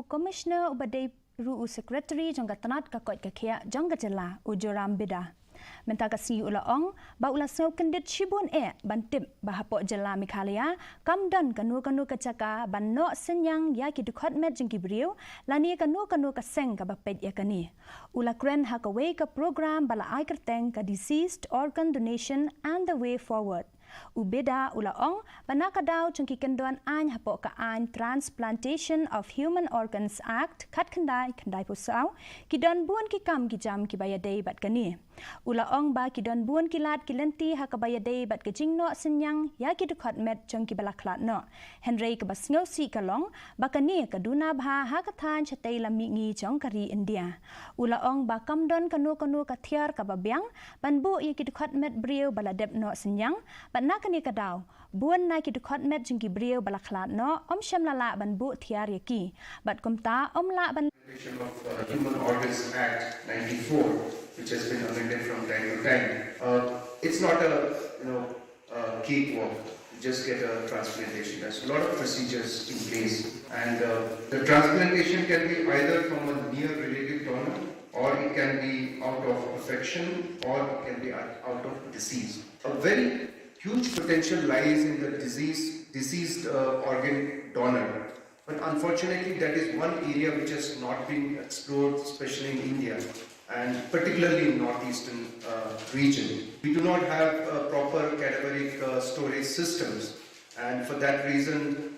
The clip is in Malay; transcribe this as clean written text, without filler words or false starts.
Commissioner Ubadai Ru Secretary Jonggatanat Kakot Kakia Jonggajala Ujoram Bida. Mentagasi ulaong ba ulasau kendit shibun bantip bahapok jela Mikhalia kamdan kanu kacaka banno senyang ya kidukot met jengki beriu lani kanu kaseng ka bapet ya kani ulakren hakaway ka program bala ai kerteng ka deceased organ donation and the way forward. Ubeda ulaong banakadaw jengki kenduan an hapok ka an Transplantation of Human Organs Act kat kendai pusau kidon buan kikam kijam kibayadei bat kani. Ulaong ba kidon buan kilat kilenti hakabayadei bat kejingno senyang ya kidukot met jengki balaklat no. Henry kabasngau si kalong bakani kaduna bha hakatan chatei lamingi jong kari India. Ulaong ba kamdon kanu kathiar kababyang banbu ya kidukot met brio baladep no senyang nakani kadaw buan na kidukot met jengki brio balaklat no sham lala ban bu thiar yaki bat kumta la ban of Human Organs Act 94 which has been amended from time to time. It's not a cakewalk. You just get a transplantation. There's a lot of procedures in place, and the transplantation can be either from a near relative donor, or it can be out of affection, or it can be out of disease. A very huge potential lies in the deceased organ donor, but unfortunately that is one area which has not been explored, especially in India and particularly in northeastern region. We do not have proper cadaveric storage systems, and for that reason